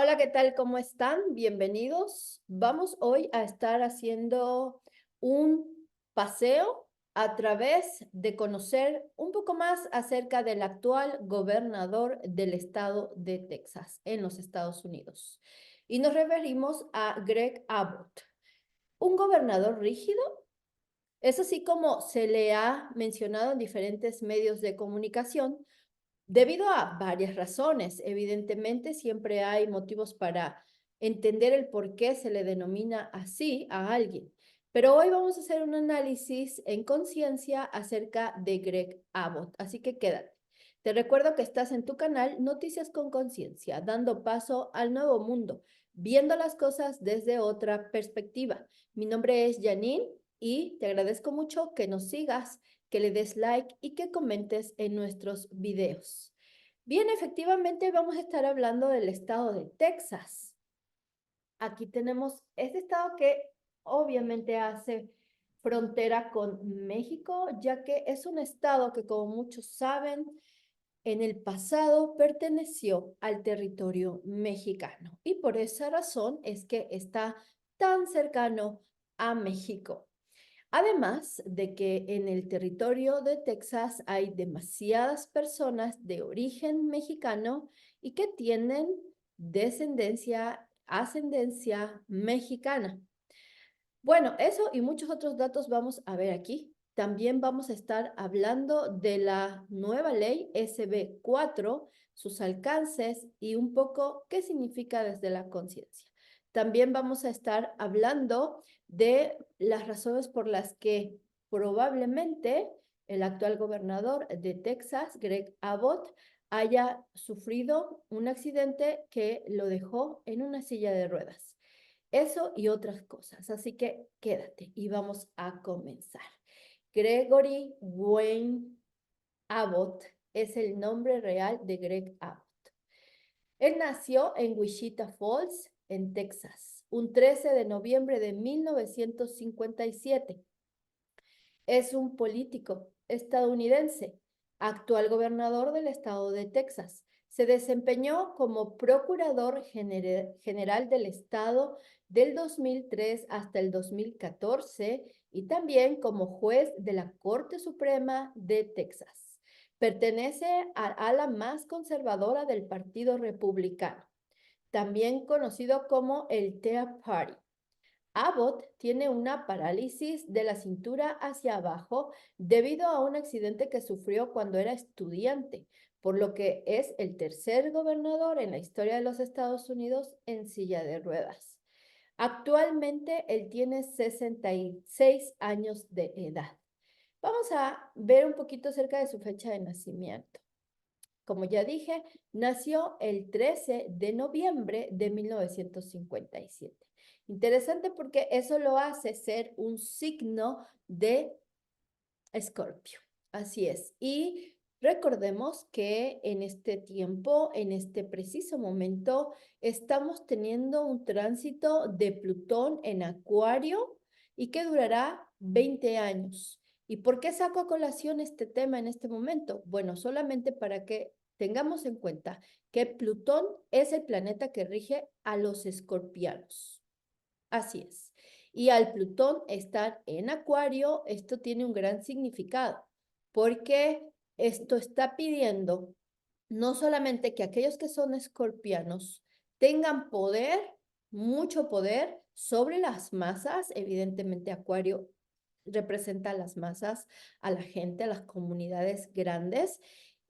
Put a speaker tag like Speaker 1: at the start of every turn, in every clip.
Speaker 1: Hola, ¿qué tal? ¿Cómo están? Bienvenidos. Vamos hoy a estar haciendo un paseo a través de conocer un poco más acerca del actual gobernador del estado de Texas en los Estados Unidos. Y nos referimos a Greg Abbott, un gobernador rígido. Es así como se le ha mencionado en diferentes medios de comunicación, debido a varias razones. Evidentemente, siempre hay motivos para entender el por qué se le denomina así a alguien. Pero hoy vamos a hacer un análisis en conciencia acerca de Greg Abbott, así que quédate. Te recuerdo que estás en tu canal Noticias con Conciencia, dando paso al nuevo mundo, viendo las cosas desde otra perspectiva. Mi nombre es Janine y te agradezco mucho que nos sigas, que le des like y que comentes en nuestros videos. Bien, efectivamente vamos a estar hablando del estado de Texas. Aquí tenemos este estado que obviamente hace frontera con México, ya que es un estado que, como muchos saben, en el pasado perteneció al territorio mexicano y por esa razón es que está tan cercano a México. Además de que en el territorio de Texas hay demasiadas personas de origen mexicano y que tienen ascendencia mexicana. Bueno, eso y muchos otros datos vamos a ver aquí. También vamos a estar hablando de la nueva ley SB 4, sus alcances y un poco qué significa desde la conciencia. También vamos a estar hablando de las razones por las que probablemente el actual gobernador de Texas, Greg Abbott, haya sufrido un accidente que lo dejó en una silla de ruedas. Eso y otras cosas. Así que quédate y vamos a comenzar. Gregory Wayne Abbott es el nombre real de Greg Abbott. Él nació en Wichita Falls, en Texas, un 13 de noviembre de 1957. Es un político estadounidense, actual gobernador del estado de Texas. Se desempeñó como procurador general del estado del 2003 hasta el 2014 y también como juez de la Corte Suprema de Texas. Pertenece al ala más conservadora del Partido Republicano, también conocido como el Tea Party. Abbott tiene una parálisis de la cintura hacia abajo debido a un accidente que sufrió cuando era estudiante, por lo que es el tercer gobernador en la historia de los Estados Unidos en silla de ruedas. Actualmente él tiene 66 años de edad. Vamos a ver un poquito acerca de su fecha de nacimiento. Como ya dije, nació el 13 de noviembre de 1957. Interesante porque eso lo hace ser un signo de Escorpio. Así es. Y recordemos que en este tiempo, en este preciso momento, estamos teniendo un tránsito de Plutón en Acuario y que durará 20 años. ¿Y por qué saco a colación este tema en este momento? Bueno, solamente para que tengamos en cuenta que Plutón es el planeta que rige a los escorpianos. Así es. Y al Plutón estar en Acuario, esto tiene un gran significado, porque esto está pidiendo no solamente que aquellos que son escorpianos tengan poder, mucho poder sobre las masas, evidentemente Acuario representa a las masas, a la gente, a las comunidades grandes.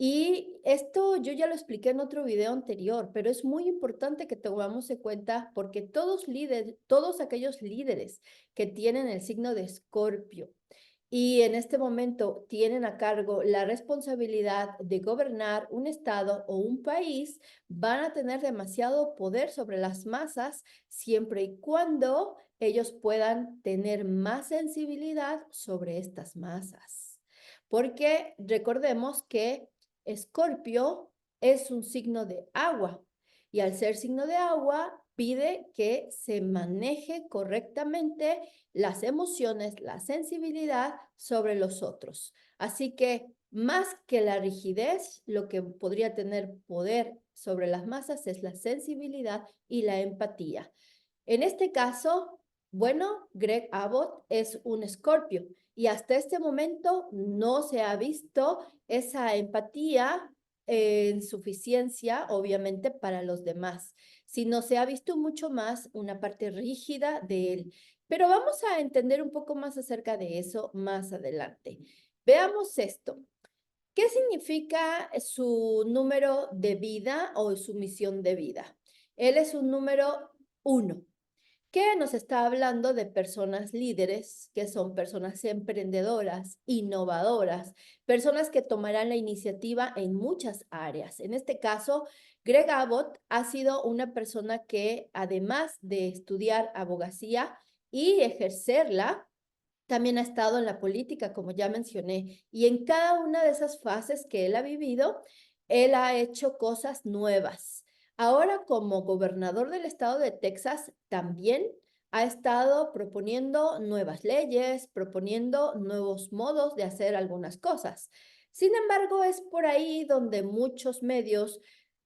Speaker 1: Y esto yo ya lo expliqué en otro video anterior, pero es muy importante que tengamos en cuenta porque todos aquellos líderes que tienen el signo de Escorpio y en este momento tienen a cargo la responsabilidad de gobernar un estado o un país, van a tener demasiado poder sobre las masas siempre y cuando ellos puedan tener más sensibilidad sobre estas masas. Porque recordemos que Escorpio es un signo de agua y al ser signo de agua pide que se maneje correctamente las emociones, la sensibilidad sobre los otros. Así que Más que la rigidez, lo que podría tener poder sobre las masas es la sensibilidad y la empatía. En este caso, bueno, Greg Abbott es un Escorpio y hasta este momento no se ha visto esa empatía en suficiencia, obviamente, para los demás, sino se ha visto mucho más una parte rígida de él. Pero vamos a entender un poco más acerca de eso más adelante. Veamos esto. ¿Qué significa su número de vida o su misión de vida? Él es un número 1, que nos está hablando de personas líderes, que son personas emprendedoras, innovadoras, personas que tomarán la iniciativa en muchas áreas. En este caso, Greg Abbott ha sido una persona que, además de estudiar abogacía y ejercerla, también ha estado en la política, como ya mencioné, y en cada una de esas fases que él ha vivido, él ha hecho cosas nuevas. Ahora, como gobernador del estado de Texas, también ha estado proponiendo nuevas leyes, proponiendo nuevos modos de hacer algunas cosas. Sin embargo, es por ahí donde muchos medios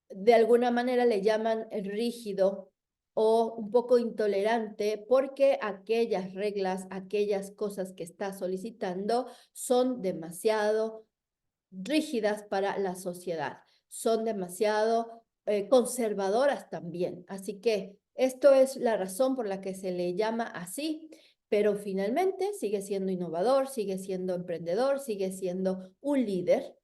Speaker 1: de alguna manera le llaman rígido o un poco intolerante porque aquellas reglas, aquellas cosas que está solicitando son demasiado rígidas para la sociedad, son demasiado conservadoras también. Así que esto es la razón por la que se le llama así, pero finalmente sigue siendo innovador, sigue siendo emprendedor, sigue siendo un líder.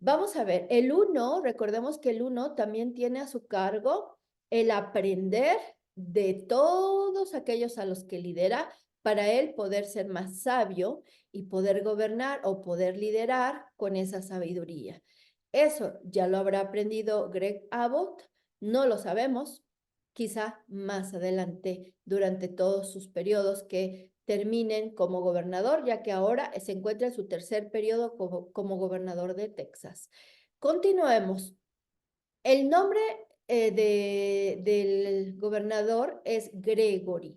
Speaker 1: Vamos a ver, el uno, recordemos que el uno también tiene a su cargo el aprender de todos aquellos a los que lidera para él poder ser más sabio y poder gobernar o poder liderar con esa sabiduría. Eso ya lo habrá aprendido Greg Abbott, no lo sabemos, quizá más adelante durante todos sus periodos que terminen como gobernador, ya que ahora se encuentra en su tercer periodo como gobernador de Texas. Continuemos. El nombre del gobernador es Gregory.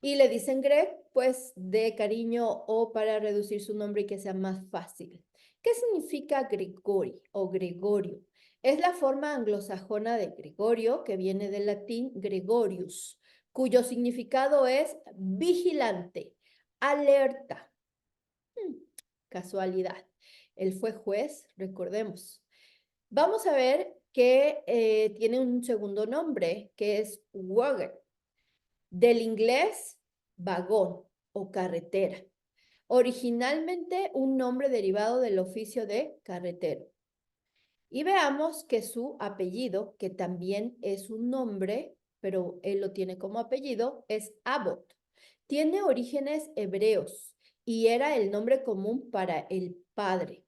Speaker 1: Y le dicen Greg, pues de cariño o para reducir su nombre y que sea más fácil. ¿Qué significa Gregory o Gregorio? Es la forma anglosajona de Gregorio, que viene del latín Gregorius, cuyo significado es vigilante, alerta. Casualidad. Él fue juez, recordemos. Vamos a ver que tiene un segundo nombre, que es Wagon, del inglés vagón o carretera. Originalmente un nombre derivado del oficio de carretero. Y veamos que su apellido, que también es un nombre, pero él lo tiene como apellido, es Abbott. Tiene orígenes hebreos y era el nombre común para el padre.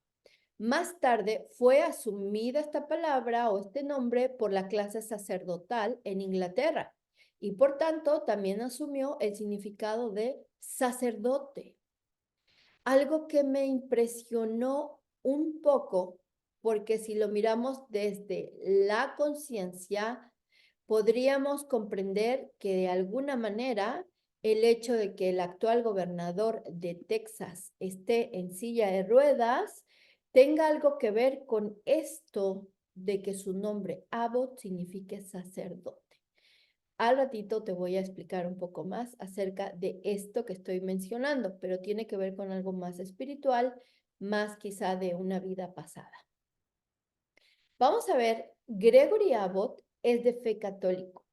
Speaker 1: Más tarde fue asumida esta palabra o este nombre por la clase sacerdotal en Inglaterra y por tanto también asumió el significado de sacerdote. Algo que me impresionó un poco, porque si lo miramos desde la conciencia, podríamos comprender que de alguna manera el hecho de que el actual gobernador de Texas esté en silla de ruedas tenga algo que ver con esto de que su nombre Abbott signifique sacerdote. Al ratito te voy a explicar un poco más acerca de esto que estoy mencionando, pero tiene que ver con algo más espiritual, más quizá de una vida pasada. Vamos a ver, Gregory Abbott es de fe católico.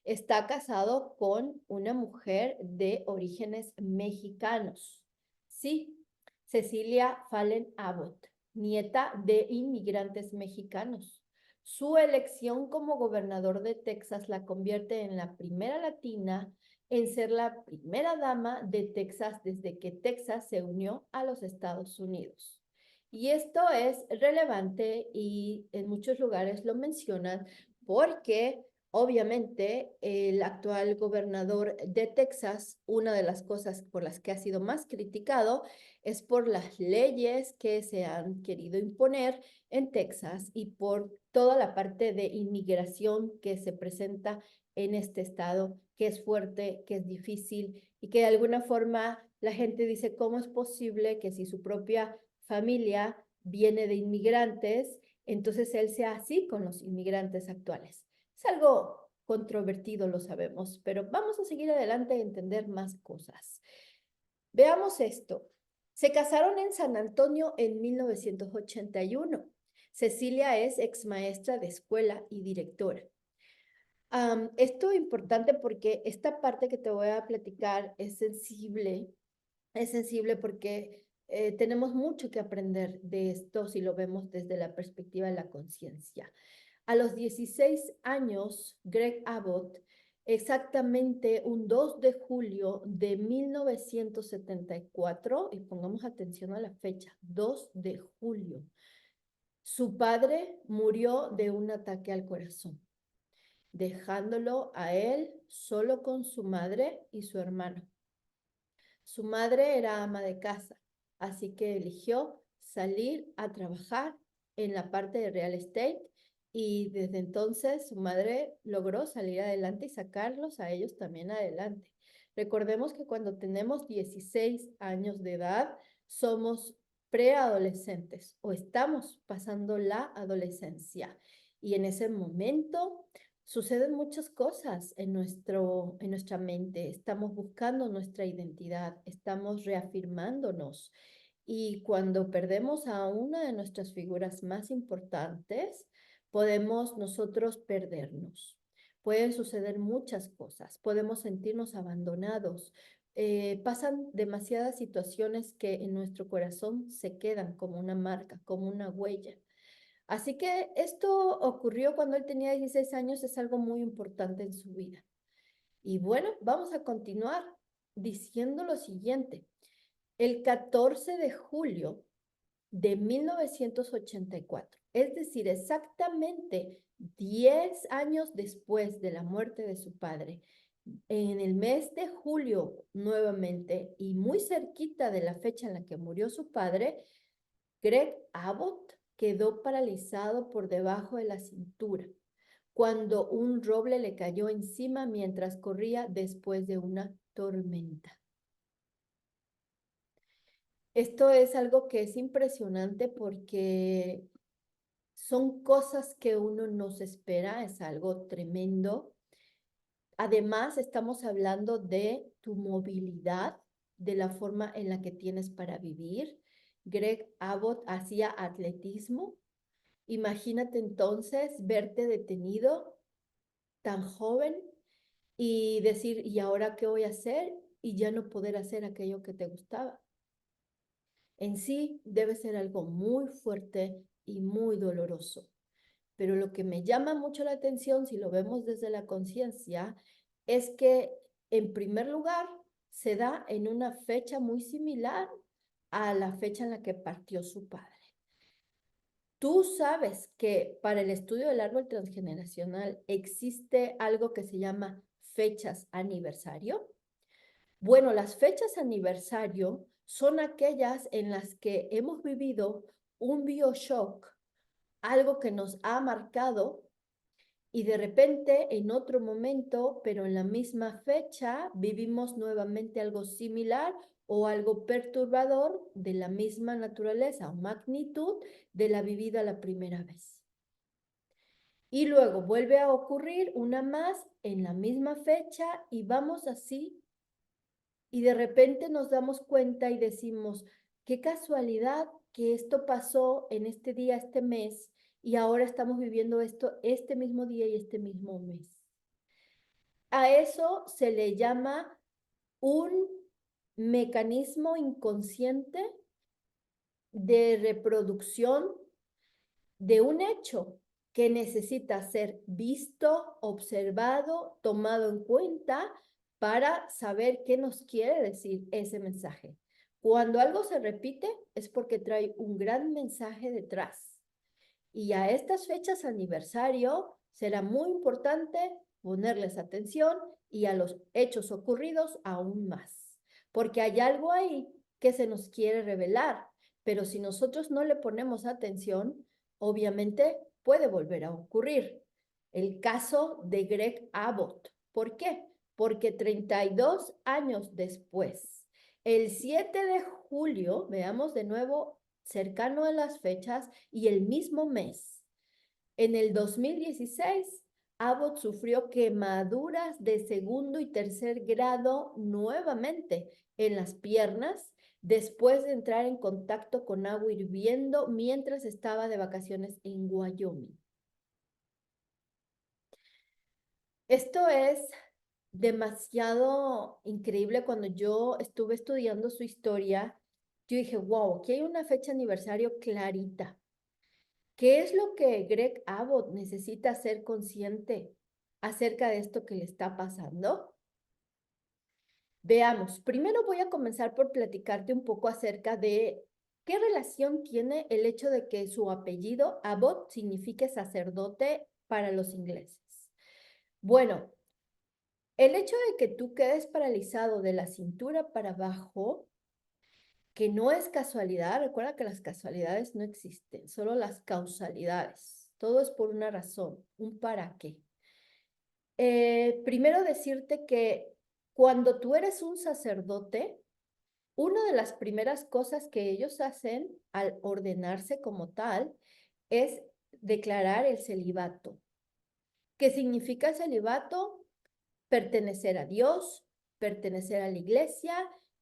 Speaker 1: Está casado con una mujer de orígenes mexicanos. Sí, Cecilia Fallen Abbott, nieta de inmigrantes mexicanos. Su elección como gobernador de Texas la convierte en la primera latina en ser la primera dama de Texas desde que Texas se unió a los Estados Unidos. Y esto es relevante y en muchos lugares lo mencionan porque obviamente el actual gobernador de Texas, una de las cosas por las que ha sido más criticado es por las leyes que se han querido imponer en Texas y por toda la parte de inmigración que se presenta en este estado, que es fuerte, que es difícil y que de alguna forma la gente dice, ¿cómo es posible que si su propia familia viene de inmigrantes, entonces él sea así con los inmigrantes actuales. Es algo controvertido, lo sabemos, pero vamos a seguir adelante y entender más cosas. Veamos esto. Se casaron en San Antonio en 1981. Cecilia es ex maestra de escuela y directora. Esto es importante porque esta parte que te voy a platicar es sensible porque tenemos mucho que aprender de esto si lo vemos desde la perspectiva de la conciencia. A los 16 años, Greg Abbott, exactamente un 2 de julio de 1974, y pongamos atención a la fecha, 2 de julio, su padre murió de un ataque al corazón, dejándolo a él solo con su madre y su hermano. Su madre era ama de casa, así que eligió salir a trabajar en la parte de real estate y desde entonces su madre logró salir adelante y sacarlos a ellos también adelante. Recordemos que cuando tenemos 16 años de edad somos preadolescentes o estamos pasando la adolescencia y en ese momento suceden muchas cosas en nuestra mente. Estamos buscando nuestra identidad, estamos reafirmándonos. Y cuando perdemos a una de nuestras figuras más importantes, podemos nosotros perdernos. Pueden suceder muchas cosas, podemos sentirnos abandonados. Pasan demasiadas situaciones que en nuestro corazón se quedan como una marca, como una huella. Así que esto ocurrió cuando él tenía 16 años, es algo muy importante en su vida. Y bueno, vamos a continuar diciendo lo siguiente. El 14 de julio de 1984, es decir, exactamente 10 años después de la muerte de su padre, en el mes de julio nuevamente y muy cerquita de la fecha en la que murió su padre, Greg Abbott quedó paralizado por debajo de la cintura cuando un roble le cayó encima mientras corría después de una tormenta. Esto es algo que es impresionante porque son cosas que uno no se espera, es algo tremendo. Además, estamos hablando de tu movilidad, de la forma en la que tienes para vivir. Greg Abbott hacía atletismo. Imagínate entonces verte detenido tan joven y decir, ¿y ahora qué voy a hacer? Y ya no poder hacer aquello que te gustaba. En sí debe ser algo muy fuerte y muy doloroso. Pero lo que me llama mucho la atención, si lo vemos desde la conciencia, es que en primer lugar se da en una fecha muy similar a la fecha en la que partió su padre. Tú sabes que para el estudio del árbol transgeneracional existe algo que se llama fechas aniversario. Bueno, las fechas aniversario son aquellas en las que hemos vivido un bioshock, algo que nos ha marcado y de repente en otro momento, pero en la misma fecha, vivimos nuevamente algo similar o algo perturbador de la misma naturaleza o magnitud de la vivida la primera vez. Y luego vuelve a ocurrir una más en la misma fecha y vamos así. Y de repente nos damos cuenta y decimos, qué casualidad que esto pasó en este día, este mes, y ahora estamos viviendo esto este mismo día y este mismo mes. A eso se le llama un mecanismo inconsciente de reproducción de un hecho que necesita ser visto, observado, tomado en cuenta para saber qué nos quiere decir ese mensaje. Cuando algo se repite es porque trae un gran mensaje detrás. Y a estas fechas aniversario será muy importante ponerles atención y a los hechos ocurridos aún más, porque hay algo ahí que se nos quiere revelar, pero si nosotros no le ponemos atención, obviamente puede volver a ocurrir. El caso de Greg Abbott. ¿Por qué? Porque 32 años después, el 7 de julio, veamos de nuevo cercano a las fechas y el mismo mes. En el 2016, Abbott sufrió quemaduras de segundo y tercer grado nuevamente en las piernas después de entrar en contacto con agua hirviendo mientras estaba de vacaciones en Wyoming. Esto es demasiado increíble. Cuando yo estuve estudiando su historia, yo dije, wow, aquí hay una fecha aniversario clarita. ¿Qué es lo que Greg Abbott necesita ser consciente acerca de esto que le está pasando? Veamos, primero voy a comenzar por platicarte un poco acerca de qué relación tiene el hecho de que su apellido Abbott signifique sacerdote para los ingleses. Bueno, el hecho de que tú quedes paralizado de la cintura para abajo, que no es casualidad, recuerda que las casualidades no existen, solo las causalidades. Todo es por una razón, un para qué. Primero decirte que cuando tú eres un sacerdote, una de las primeras cosas que ellos hacen al ordenarse como tal es declarar el celibato. ¿Qué significa el celibato? Pertenecer a Dios, pertenecer a la iglesia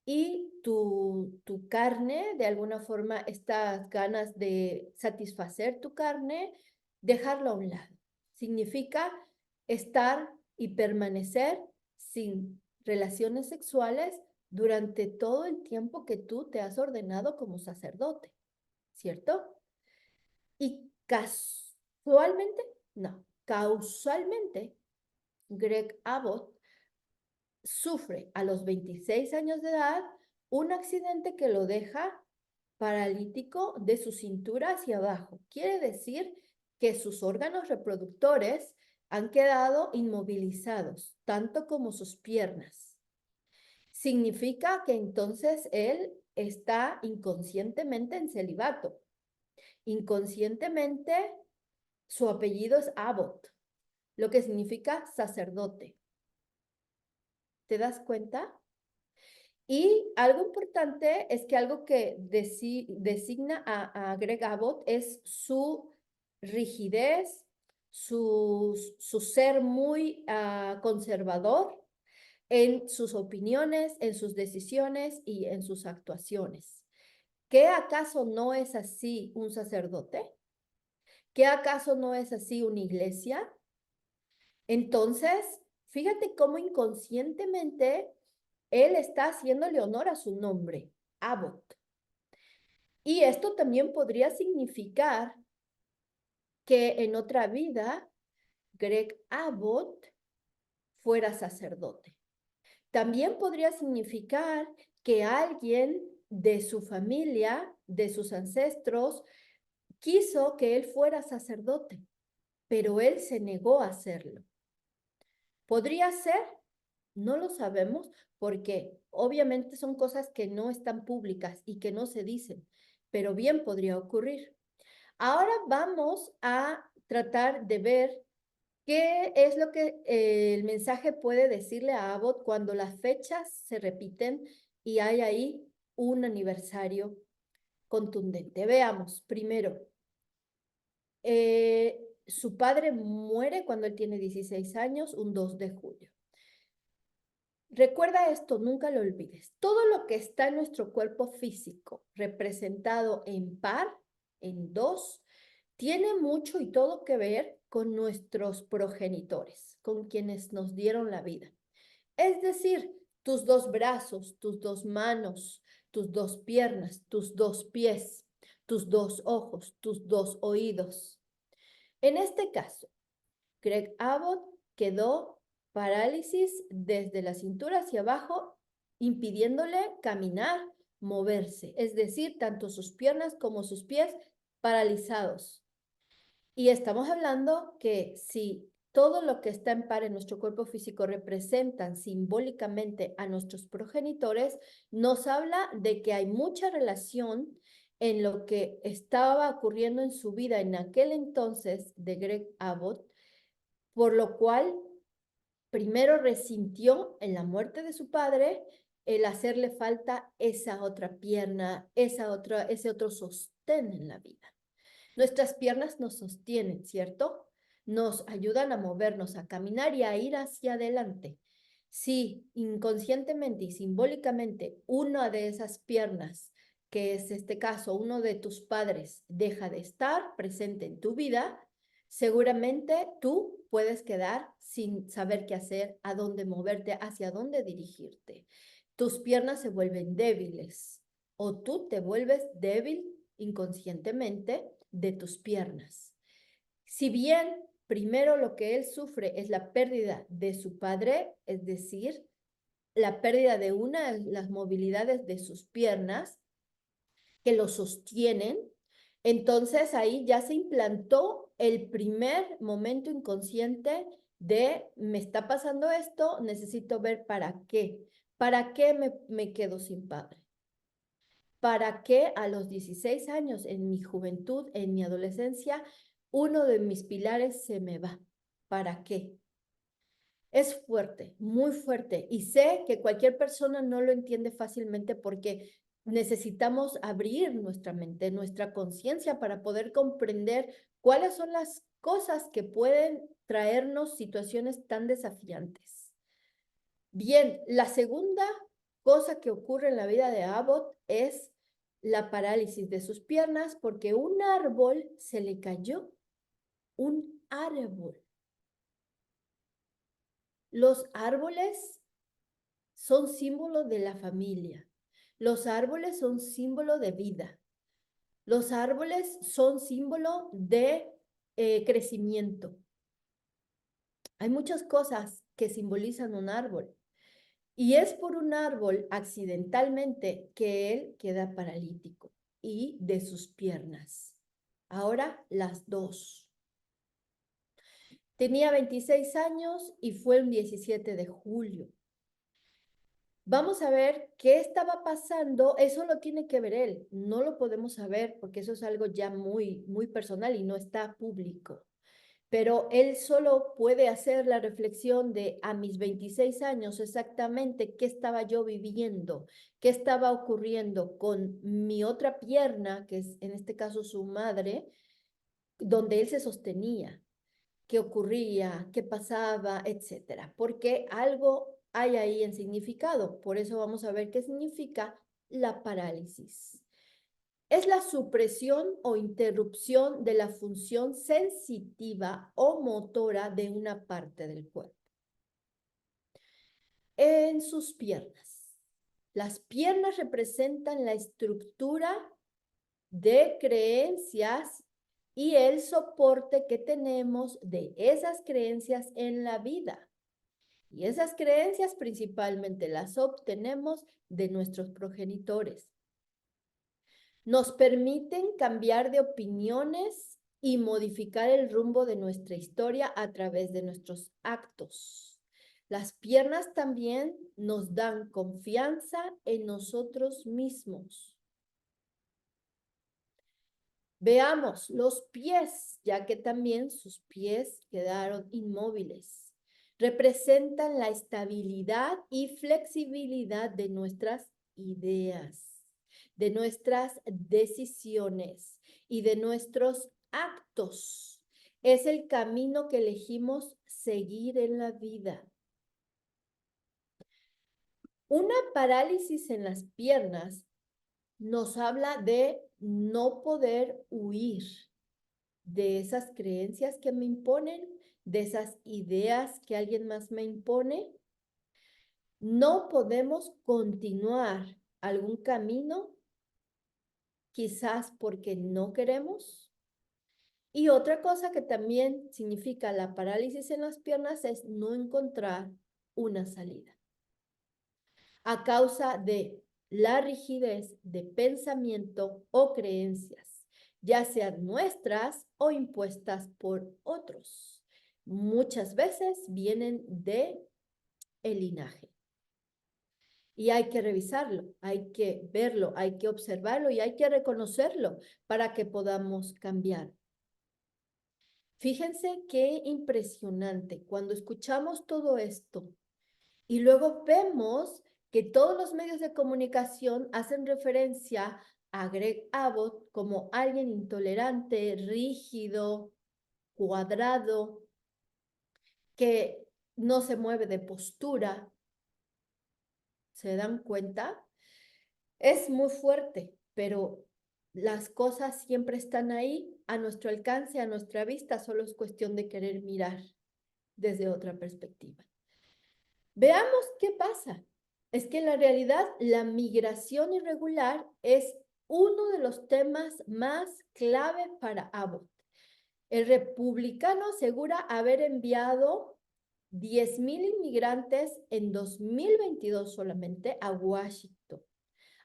Speaker 1: y tu carne, de alguna forma, estas ganas de satisfacer tu carne, dejarlo a un lado. Significa estar y permanecer sin relaciones sexuales durante todo el tiempo que tú te has ordenado como sacerdote, ¿cierto? Y casualmente, no, causalmente, Greg Abbott sufre a los 26 años de edad un accidente que lo deja paralítico de su cintura hacia abajo. Quiere decir que sus órganos reproductores han quedado inmovilizados, tanto como sus piernas. Significa que entonces él está inconscientemente en celibato. Inconscientemente, su apellido es Abbott, lo que significa sacerdote. ¿Te das cuenta? Y algo importante es que algo que designa a Greg Abbott es su rigidez, su ser muy conservador en sus opiniones, en sus decisiones y en sus actuaciones. ¿Qué acaso no es así un sacerdote? ¿Qué acaso no es así una iglesia? Entonces, fíjate cómo inconscientemente él está haciéndole honor a su nombre, Abbott. Y esto también podría significar que en otra vida Greg Abbott fuera sacerdote. También podría significar que alguien de su familia, de sus ancestros, quiso que él fuera sacerdote, pero él se negó a hacerlo. ¿Podría ser? No lo sabemos porque obviamente son cosas que no están públicas y que no se dicen, pero bien podría ocurrir. Ahora vamos a tratar de ver qué es lo que el mensaje puede decirle a Abbott cuando las fechas se repiten y hay ahí un aniversario contundente. Veamos, primero, su padre muere cuando él tiene 16 años, un 2 de julio. Recuerda esto, nunca lo olvides. Todo lo que está en nuestro cuerpo físico, representado en par, en dos, tiene mucho y todo que ver con nuestros progenitores, con quienes nos dieron la vida. Es decir, tus dos brazos, tus dos manos, tus dos piernas, tus dos pies, tus dos ojos, tus dos oídos. En este caso, Greg Abbott quedó parálisis desde la cintura hacia abajo, impidiéndole caminar, moverse, es decir, tanto sus piernas como sus pies paralizados. Y estamos hablando que si todo lo que está en par en nuestro cuerpo físico representan simbólicamente a nuestros progenitores, nos habla de que hay mucha relación en lo que estaba ocurriendo en su vida en aquel entonces de Greg Abbott, por lo cual primero resintió en la muerte de su padre el hacerle falta esa otra pierna, ese otro sostén en la vida. Nuestras piernas nos sostienen, ¿cierto? Nos ayudan a movernos, a caminar y a ir hacia adelante. Si inconscientemente y simbólicamente una de esas piernas, que es este caso, uno de tus padres, deja de estar presente en tu vida, seguramente tú puedes quedar sin saber qué hacer, a dónde moverte, hacia dónde dirigirte. Tus piernas se vuelven débiles o tú te vuelves débil inconscientemente de tus piernas. Si bien primero lo que él sufre es la pérdida de su padre, es decir, la pérdida de una de las movilidades de sus piernas que lo sostienen, entonces ahí ya se implantó el primer momento inconsciente de me está pasando esto, necesito ver para qué me quedo sin padre. ¿Para qué a los 16 años, en mi juventud, en mi adolescencia, uno de mis pilares se me va? ¿Para qué? Es fuerte, muy fuerte. Y sé que cualquier persona no lo entiende fácilmente porque necesitamos abrir nuestra mente, nuestra conciencia para poder comprender cuáles son las cosas que pueden traernos situaciones tan desafiantes. Bien, la segunda cosa que ocurre en la vida de Abbott es la parálisis de sus piernas porque un árbol se le cayó, un árbol. Los árboles son símbolo de la familia. Los árboles son símbolo de vida. Los árboles son símbolo de crecimiento. Hay muchas cosas que simbolizan un árbol. Y es por un árbol accidentalmente que él queda paralítico y de sus piernas. Ahora las dos. Tenía 26 años y fue el 17 de julio. Vamos a ver qué estaba pasando. Eso lo tiene que ver él. No lo podemos saber porque eso es algo ya muy, muy personal y no está público. Pero él solo puede hacer la reflexión de a mis 26 años exactamente qué estaba yo viviendo, qué estaba ocurriendo con mi otra pierna, que es en este caso su madre, donde él se sostenía, qué ocurría, qué pasaba, etcétera. Porque algo hay ahí en significado. Por eso vamos a ver qué significa la parálisis. Es la supresión o interrupción de la función sensitiva o motora de una parte del cuerpo. En sus piernas. Las piernas representan la estructura de creencias y el soporte que tenemos de esas creencias en la vida. Y esas creencias principalmente las obtenemos de nuestros progenitores. Nos permiten cambiar de opiniones y modificar el rumbo de nuestra historia a través de nuestros actos. Las piernas también nos dan confianza en nosotros mismos. Veamos los pies, ya que también sus pies quedaron inmóviles. Representan la estabilidad y flexibilidad de nuestras ideas, de nuestras decisiones y de nuestros actos. Es el camino que elegimos seguir en la vida. Una parálisis en las piernas nos habla de no poder huir de esas creencias que me imponen, de esas ideas que alguien más me impone. No podemos continuar algún camino, quizás porque no queremos. Y otra cosa que también significa la parálisis en las piernas es no encontrar una salida a causa de la rigidez de pensamiento o creencias, ya sean nuestras o impuestas por otros. Muchas veces vienen de el linaje. Y hay que revisarlo, hay que verlo, hay que observarlo y hay que reconocerlo para que podamos cambiar. Fíjense qué impresionante cuando escuchamos todo esto y luego vemos que todos los medios de comunicación hacen referencia a Greg Abbott como alguien intolerante, rígido, cuadrado, que no se mueve de postura. ¿Se dan cuenta? Es muy fuerte, pero las cosas siempre están ahí, a nuestro alcance, a nuestra vista, solo es cuestión de querer mirar desde otra perspectiva. Veamos qué pasa. Es que en la realidad la migración irregular es uno de los temas más clave para Abbott. El republicano asegura haber enviado 10,000 inmigrantes en 2022 solamente a Washington,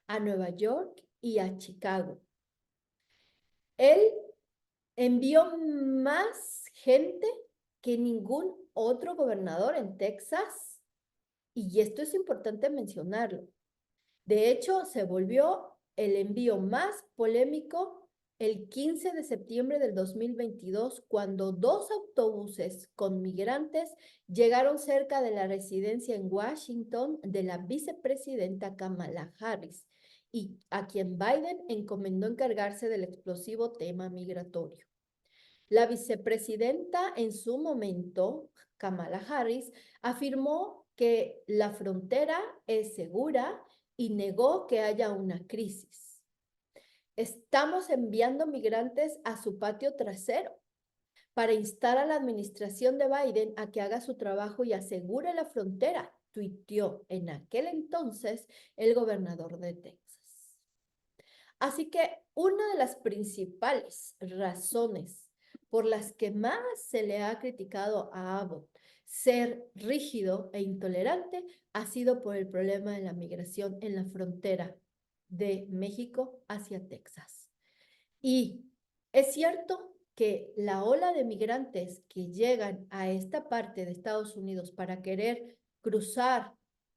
Speaker 1: a Nueva York y a Chicago. Él envió más gente que ningún otro gobernador en Texas, y esto es importante mencionarlo. De hecho, se volvió el envío más polémico el 15 de septiembre del 2022, cuando 2 autobuses con migrantes llegaron cerca de la residencia en Washington de la vicepresidenta Kamala Harris, y a quien Biden encomendó encargarse del explosivo tema migratorio. La vicepresidenta en su momento, Kamala Harris, afirmó que la frontera es segura y negó que haya una crisis. Estamos enviando migrantes a su patio trasero para instar a la administración de Biden a que haga su trabajo y asegure la frontera, tuiteó en aquel entonces el gobernador de Texas. Así que una de las principales razones por las que más se le ha criticado a Abbott ser rígido e intolerante ha sido por el problema de la migración en la frontera de México hacia Texas. Y es cierto que la ola de migrantes que llegan a esta parte de Estados Unidos para querer cruzar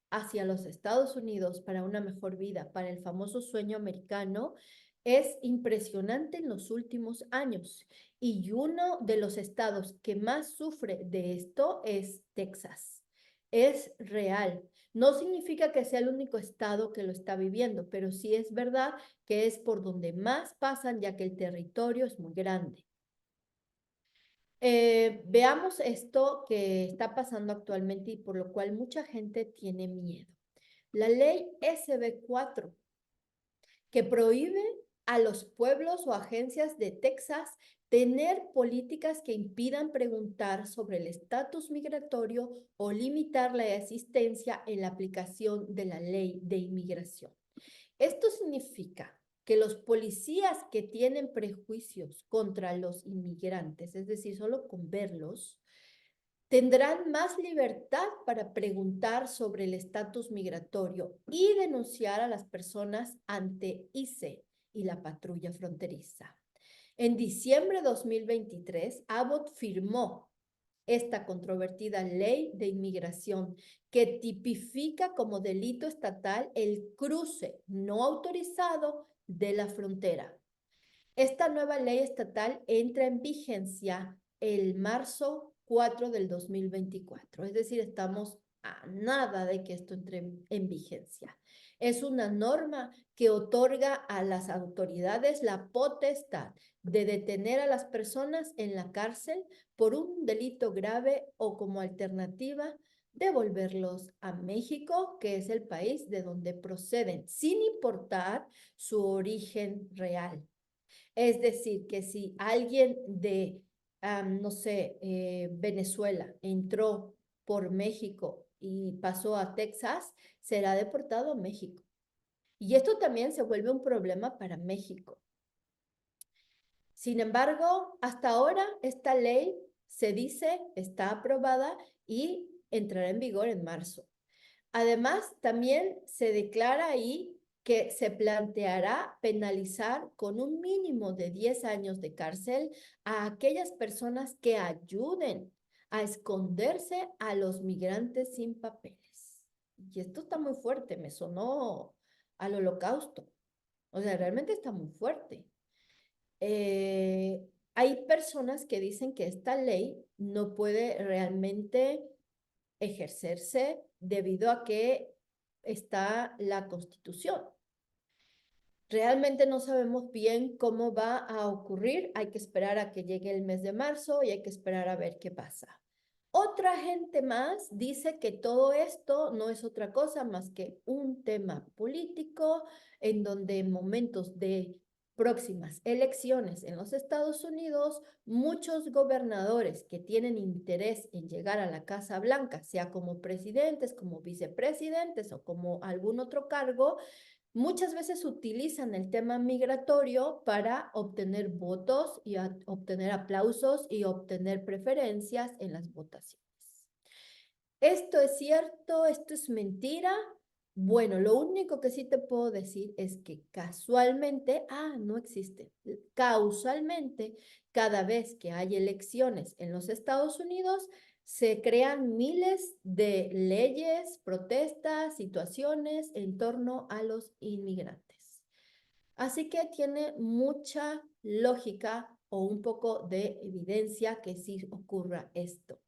Speaker 1: hacia los Estados Unidos para una mejor vida, para el famoso sueño americano, es impresionante en los últimos años. Y uno de los estados que más sufre de esto es Texas. Es real. No significa que sea el único estado que lo está viviendo, pero sí es verdad que es por donde más pasan, ya que el territorio es muy grande. Veamos esto que está pasando actualmente y por lo cual mucha gente tiene miedo. La ley SB4, que prohíbe a los pueblos o agencias de Texas tener políticas que impidan preguntar sobre el estatus migratorio o limitar la asistencia en la aplicación de la ley de inmigración. Esto significa que los policías que tienen prejuicios contra los inmigrantes, es decir, solo con verlos, tendrán más libertad para preguntar sobre el estatus migratorio y denunciar a las personas ante ICE y la patrulla fronteriza. En diciembre de 2023, Abbott firmó esta controvertida ley de inmigración que tipifica como delito estatal el cruce no autorizado de la frontera. Esta nueva ley estatal entra en vigencia el marzo 4 del 2024, es decir, estamos a nada de que esto entre en vigencia. Es una norma que otorga a las autoridades la potestad de detener a las personas en la cárcel por un delito grave o como alternativa devolverlos a México, que es el país de donde proceden, sin importar su origen real. Es decir, que si alguien de, no sé, Venezuela entró por México y pasó a Texas, será deportado a México. Y esto también se vuelve un problema para México. Sin embargo, hasta ahora esta ley se dice está aprobada y entrará en vigor en marzo. Además, también se declara ahí que se planteará penalizar con un mínimo de 10 años de cárcel a aquellas personas que ayuden a esconderse a los migrantes sin papeles. Y esto está muy fuerte, me sonó al holocausto. O sea, realmente está muy fuerte. Hay personas que dicen que esta ley no puede realmente ejercerse debido a que está la Constitución. Realmente no sabemos bien cómo va a ocurrir. Hay que esperar a que llegue el mes de marzo y hay que esperar a ver qué pasa. Otra gente más dice que todo esto no es otra cosa más que un tema político en donde en momentos de próximas elecciones en los Estados Unidos, muchos gobernadores que tienen interés en llegar a la Casa Blanca, sea como presidentes, como vicepresidentes o como algún otro cargo, muchas veces utilizan el tema migratorio para obtener votos y obtener aplausos y obtener preferencias en las votaciones. ¿Esto es cierto? ¿Esto es mentira? Bueno, lo único que sí te puedo decir es que casualmente, no existe, causalmente, cada vez que hay elecciones en los Estados Unidos, se crean miles de leyes, protestas, situaciones en torno a los inmigrantes. Así que tiene mucha lógica o un poco de evidencia que sí ocurra esto.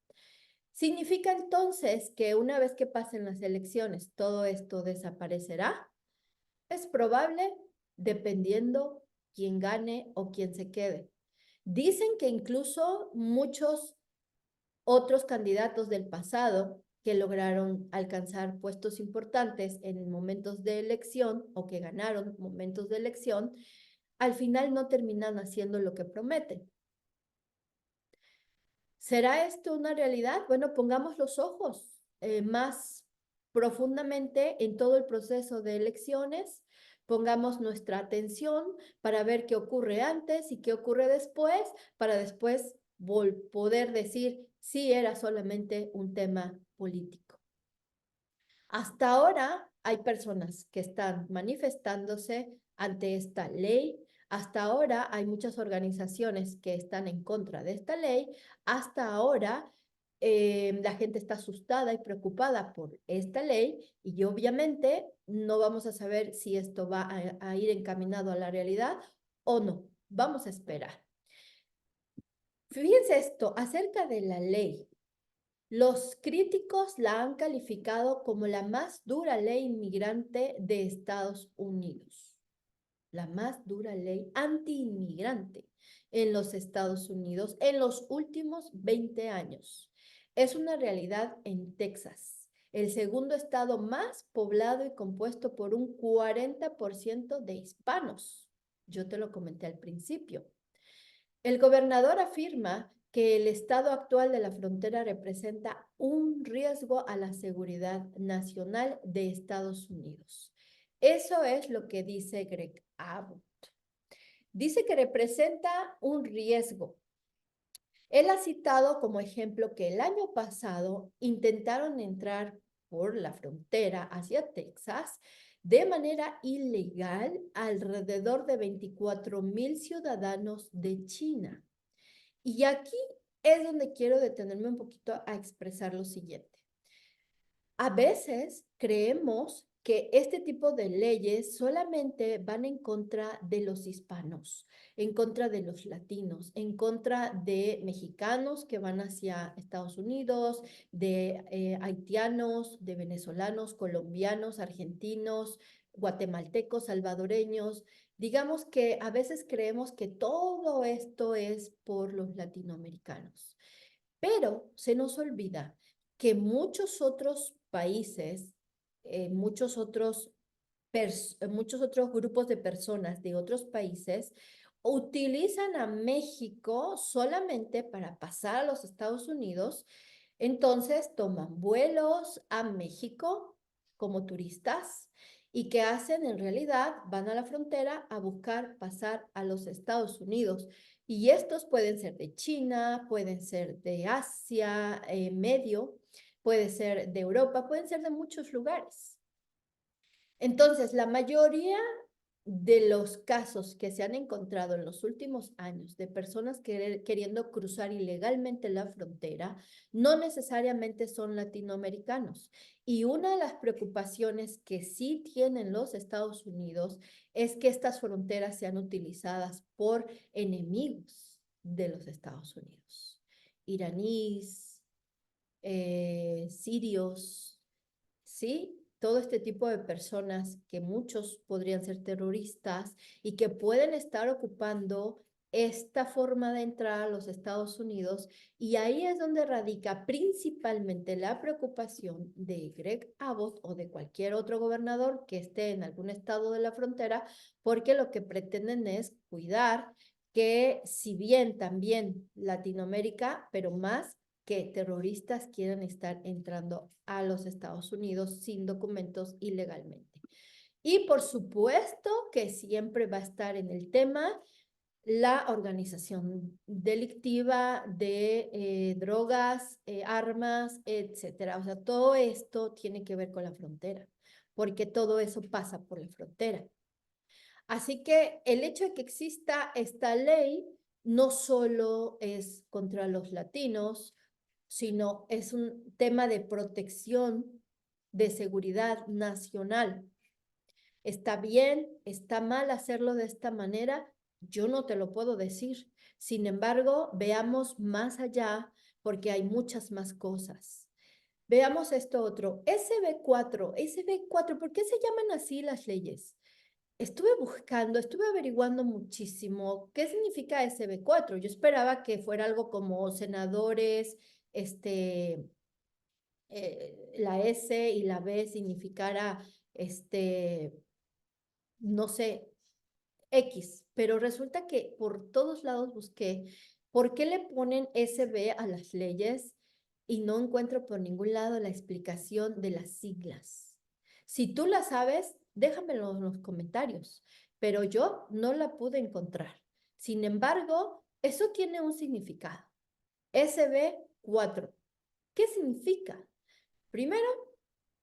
Speaker 1: ¿Significa entonces que una vez que pasen las elecciones todo esto desaparecerá? Es probable, dependiendo quién gane o quién se quede. Dicen que incluso muchos otros candidatos del pasado que lograron alcanzar puestos importantes en momentos de elección o que ganaron momentos de elección, al final no terminan haciendo lo que prometen. ¿Será esto una realidad? Bueno, pongamos los ojos más profundamente en todo el proceso de elecciones, pongamos nuestra atención para ver qué ocurre antes y qué ocurre después, para después poder decir si era solamente un tema político. Hasta ahora hay personas que están manifestándose ante esta ley. Hasta ahora hay muchas organizaciones que están en contra de esta ley. Hasta ahora la gente está asustada y preocupada por esta ley y obviamente no vamos a saber si esto va a ir encaminado a la realidad o no. Vamos a esperar. Fíjense esto acerca de la ley. Los críticos la han calificado como la más dura ley inmigrante de Estados Unidos, la más dura ley anti-inmigrante en los Estados Unidos en los últimos 20 años. Es una realidad en Texas, el segundo estado más poblado y compuesto por un 40% de hispanos. Yo te lo comenté al principio. El gobernador afirma que el estado actual de la frontera representa un riesgo a la seguridad nacional de Estados Unidos. Eso es lo que dice Greg Abbott. Dice que representa un riesgo. Él ha citado como ejemplo que el año pasado intentaron entrar por la frontera hacia Texas de manera ilegal alrededor de 24,000 ciudadanos de China. Y aquí es donde quiero detenerme un poquito a expresar lo siguiente. A veces creemos que este tipo de leyes solamente van en contra de los hispanos, en contra de los latinos, en contra de mexicanos que van hacia Estados Unidos, de haitianos, de venezolanos, colombianos, argentinos, guatemaltecos, salvadoreños. Digamos que a veces creemos que todo esto es por los latinoamericanos, pero se nos olvida que muchos otros países, muchos otros grupos de personas de otros países utilizan a México solamente para pasar a los Estados Unidos. Entonces toman vuelos a México como turistas y ¿qué hacen? En realidad van a la frontera a buscar pasar a los Estados Unidos. Y estos pueden ser de China, pueden ser de Asia, Medio, puede ser de Europa, pueden ser de muchos lugares. Entonces, la mayoría de los casos que se han encontrado en los últimos años de personas queriendo cruzar ilegalmente la frontera no necesariamente son latinoamericanos. Y una de las preocupaciones que sí tienen los Estados Unidos es que estas fronteras sean utilizadas por enemigos de los Estados Unidos. Iraníes, sirios, ¿sí? todo este tipo de personas, que muchos podrían ser terroristas y que pueden estar ocupando esta forma de entrar a los Estados Unidos, y ahí es donde radica principalmente la preocupación de Greg Abbott o de cualquier otro gobernador que esté en algún estado de la frontera, porque lo que pretenden es cuidar que, si bien también Latinoamérica, pero más que terroristas quieran estar entrando a los Estados Unidos sin documentos ilegalmente. Y por supuesto que siempre va a estar en el tema la organización delictiva de drogas, armas, etcétera. O sea, todo esto tiene que ver con la frontera, porque todo eso pasa por la frontera. Así que el hecho de que exista esta ley no solo es contra los latinos, sino es un tema de protección, de seguridad nacional. ¿Está bien? ¿Está mal hacerlo de esta manera? Yo no te lo puedo decir. Sin embargo, veamos más allá porque hay muchas más cosas. Veamos esto otro. SB4, ¿por qué se llaman así las leyes? Estuve buscando, estuve averiguando muchísimo qué significa SB4. Yo esperaba que fuera algo como senadores, la S y la B significara, no sé, X, pero resulta que por todos lados busqué por qué le ponen SB a las leyes y no encuentro por ningún lado la explicación de las siglas. Si tú la sabes, déjamelo en los comentarios, pero yo no la pude encontrar. Sin embargo, eso tiene un significado. SB4. ¿Qué significa? Primero,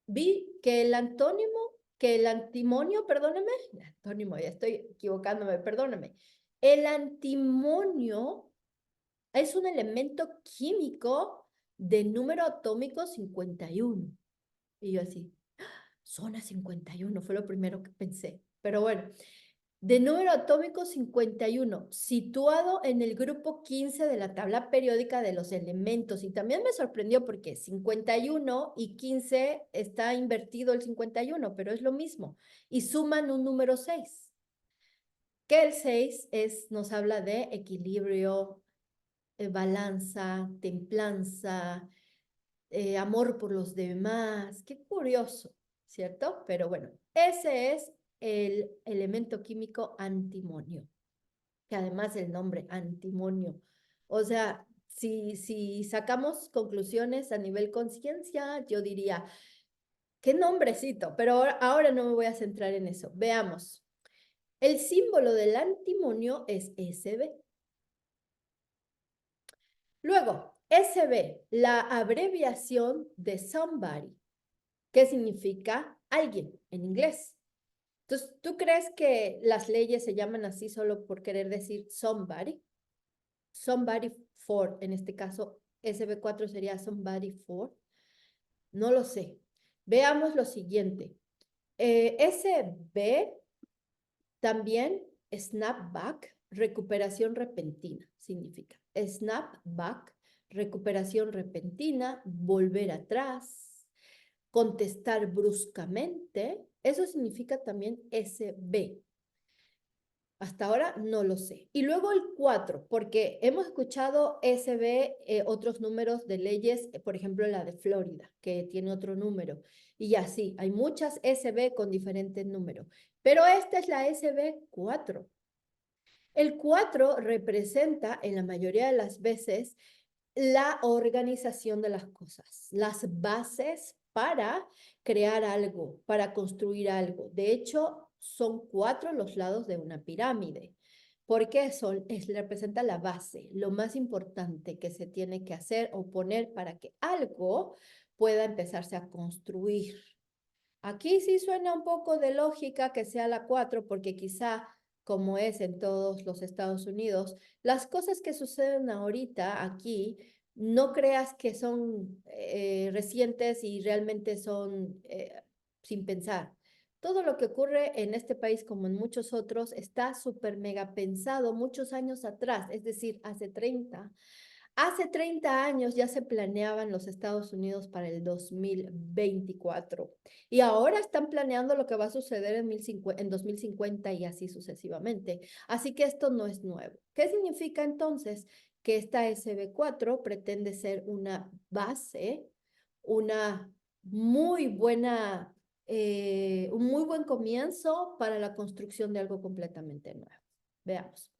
Speaker 1: vi que el antimonio, perdóneme, antónimo, ya estoy equivocándome, perdóname. El antimonio es un elemento químico de número atómico 51. Y yo así, zona 51, fue lo primero que pensé. Pero bueno, de número atómico 51, situado en el grupo 15 de la tabla periódica de los elementos. Y también me sorprendió porque 51 y 15 está invertido el 51, pero es lo mismo. Y suman un número 6, que el 6 nos habla de equilibrio, balanza, templanza, amor por los demás. Qué curioso, ¿cierto? Pero bueno, ese es el elemento químico antimonio, que además el nombre antimonio. O sea, si sacamos conclusiones a nivel conciencia, yo diría, qué nombrecito, pero ahora no me voy a centrar en eso. Veamos. El símbolo del antimonio es SB. Luego, SB, la abreviación de somebody, que significa alguien en inglés. Entonces, ¿tú crees que las leyes se llaman así solo por querer decir somebody? Somebody for, en este caso, SB4 sería somebody for. No lo sé. Veamos lo siguiente. SB también, snapback, recuperación repentina, significa. Snapback, recuperación repentina, volver atrás, contestar bruscamente. Eso significa también SB. Hasta ahora no lo sé. Y luego el 4, porque hemos escuchado SB, otros números de leyes, por ejemplo, la de Florida, que tiene otro número. Y así, hay muchas SB con diferentes números. Pero esta es la SB4. El 4 representa, en la mayoría de las veces, la organización de las cosas, las bases para crear algo, para construir algo. De hecho, son 4 los lados de una pirámide, porque representa la base, lo más importante que se tiene que hacer o poner para que algo pueda empezarse a construir. Aquí sí suena un poco de lógica que sea la 4, porque quizá, como es en todos los Estados Unidos, las cosas que suceden ahorita aquí, no creas que son recientes y realmente son sin pensar. Todo lo que ocurre en este país, como en muchos otros, está súper mega pensado muchos años atrás, es decir, hace 30, Hace 30 años ya se planeaban los Estados Unidos para el 2024 y ahora están planeando lo que va a suceder en 2050 y así sucesivamente. Así que esto no es nuevo. ¿Qué significa entonces? Que esta SB4 pretende ser una base, una muy buena, un muy buen comienzo para la construcción de algo completamente nuevo. Veamos.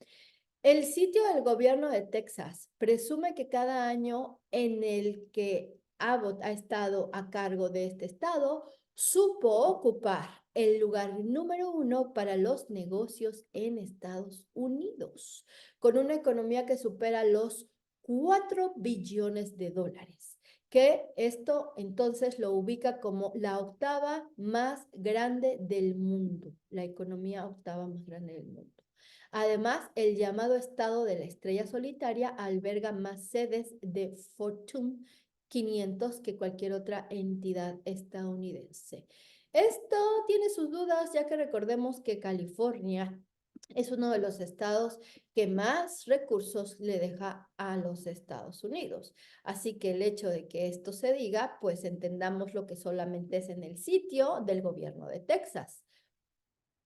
Speaker 1: El sitio del gobierno de Texas presume que cada año en el que Abbott ha estado a cargo de este estado, supo ocupar el lugar número 1 para los negocios en Estados Unidos, con una economía que supera los 4 billones de dólares, que esto entonces lo ubica como la octava más grande del mundo, la economía octava más grande del mundo. Además, el llamado estado de la estrella solitaria alberga más sedes de Fortune 500 que cualquier otra entidad estadounidense. Esto tiene sus dudas, ya que recordemos que California es uno de los estados que más recursos le deja a los Estados Unidos. Así que el hecho de que esto se diga, pues entendamos lo que solamente es en el sitio del gobierno de Texas.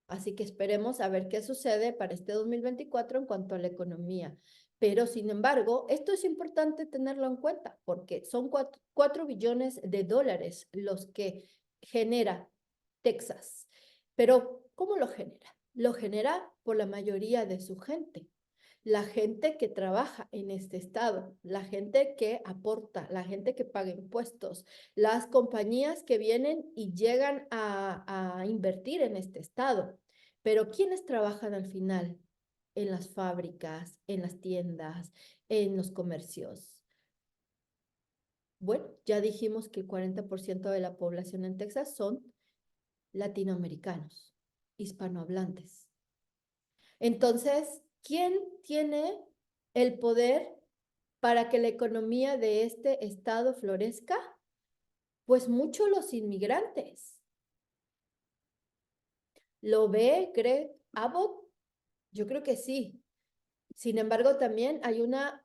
Speaker 1: Así que esperemos a ver qué sucede para este 2024 en cuanto a la economía. Pero, sin embargo, esto es importante tenerlo en cuenta porque son 4 billones de dólares los que genera Texas. Pero, ¿cómo lo genera? Lo genera por la mayoría de su gente. La gente que trabaja en este estado, la gente que aporta, la gente que paga impuestos, las compañías que vienen y llegan a invertir en este estado. Pero ¿quiénes trabajan al final? En las fábricas, en las tiendas, en los comercios. Bueno, ya dijimos que el 40% de la población en Texas son latinoamericanos, hispanohablantes. Entonces, ¿quién tiene el poder para que la economía de este estado florezca? Pues mucho los inmigrantes. ¿Lo ve Greg Abbott? Yo creo que sí. Sin embargo, también hay una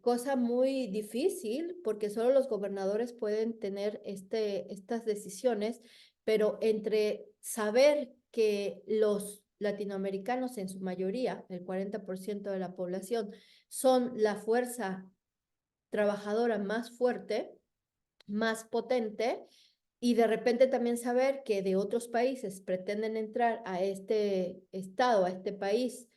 Speaker 1: cosa muy difícil porque solo los gobernadores pueden tener estas decisiones, pero entre saber que los latinoamericanos en su mayoría, el 40% de la población, son la fuerza trabajadora más fuerte, más potente, y de repente también saber que de otros países pretenden entrar a este estado, a este país,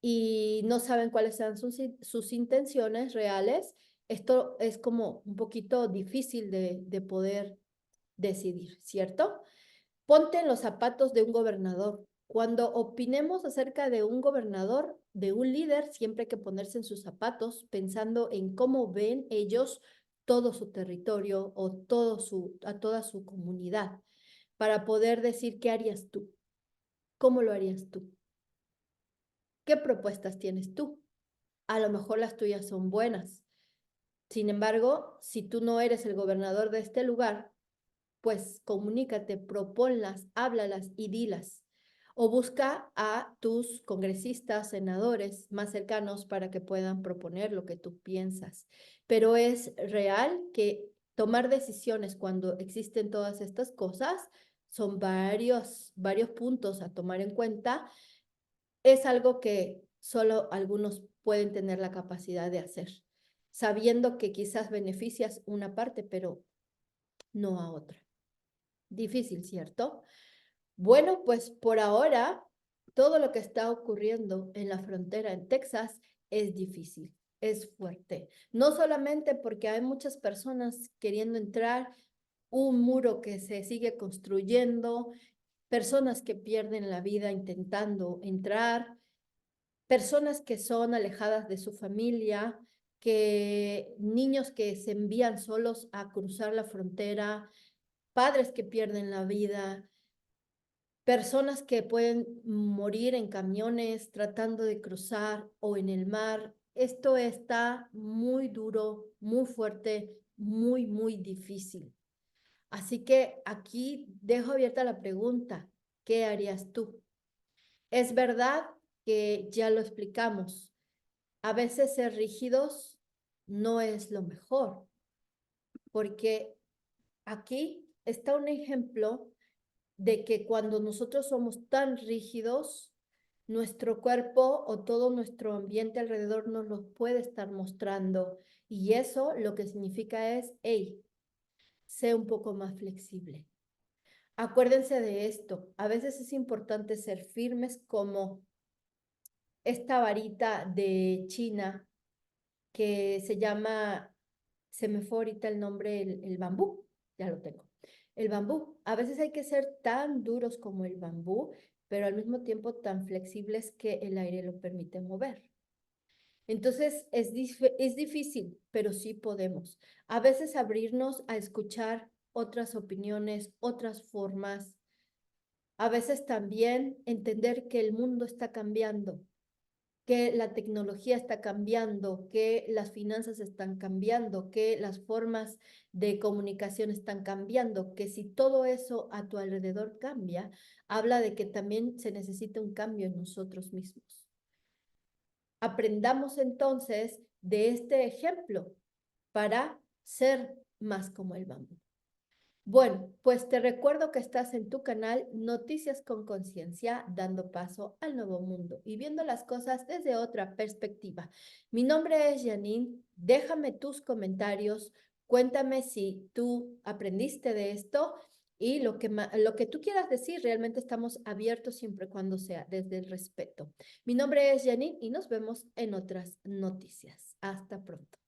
Speaker 1: y no saben cuáles sean sus intenciones reales, esto es como un poquito difícil de poder decidir, ¿cierto? Ponte en los zapatos de un gobernador. Cuando opinemos acerca de un gobernador, de un líder, siempre hay que ponerse en sus zapatos pensando en cómo ven ellos todo su territorio o a toda su comunidad para poder decir qué harías tú, cómo lo harías tú, qué propuestas tienes tú. A lo mejor las tuyas son buenas. Sin embargo, si tú no eres el gobernador de este lugar, pues comunícate, proponlas, háblalas y dilas. O busca a tus congresistas, senadores más cercanos para que puedan proponer lo que tú piensas. Pero es real que tomar decisiones cuando existen todas estas cosas son varios puntos a tomar en cuenta. Es algo que solo algunos pueden tener la capacidad de hacer, sabiendo que quizás beneficias una parte, pero no a otra. Difícil, ¿cierto? Bueno, pues por ahora, todo lo que está ocurriendo en la frontera en Texas es difícil, es fuerte. No solamente porque hay muchas personas queriendo entrar, un muro que se sigue construyendo, personas que pierden la vida intentando entrar, personas que son alejadas de su familia, que niños que se envían solos a cruzar la frontera, padres que pierden la vida, personas que pueden morir en camiones tratando de cruzar o en el mar. Esto está muy duro, muy fuerte, muy difícil. Así que aquí dejo abierta la pregunta, ¿qué harías tú? Es verdad que ya lo explicamos. A veces ser rígidos no es lo mejor, porque aquí está un ejemplo de que cuando nosotros somos tan rígidos, nuestro cuerpo o todo nuestro ambiente alrededor nos lo puede estar mostrando. Y eso lo que significa es, hey, sé un poco más flexible. Acuérdense de esto. A veces es importante ser firmes como esta varita de China que se llama, se me fue ahorita el nombre, el bambú, ya lo tengo. El bambú, a veces hay que ser tan duros como el bambú, pero al mismo tiempo tan flexibles que el aire lo permite mover. Entonces es difícil, pero sí podemos. A veces abrirnos a escuchar otras opiniones, otras formas. A veces también entender que el mundo está cambiando, que la tecnología está cambiando, que las finanzas están cambiando, que las formas de comunicación están cambiando, que si todo eso a tu alrededor cambia, habla de que también se necesita un cambio en nosotros mismos. Aprendamos entonces de este ejemplo para ser más como el bambú. Bueno, pues te recuerdo que estás en tu canal Noticias con Conciencia, dando paso al nuevo mundo y viendo las cosas desde otra perspectiva. Mi nombre es Janine, déjame tus comentarios, cuéntame si tú aprendiste de esto y lo que tú quieras decir, realmente estamos abiertos siempre cuando sea desde el respeto. Mi nombre es Janine y nos vemos en otras noticias. Hasta pronto.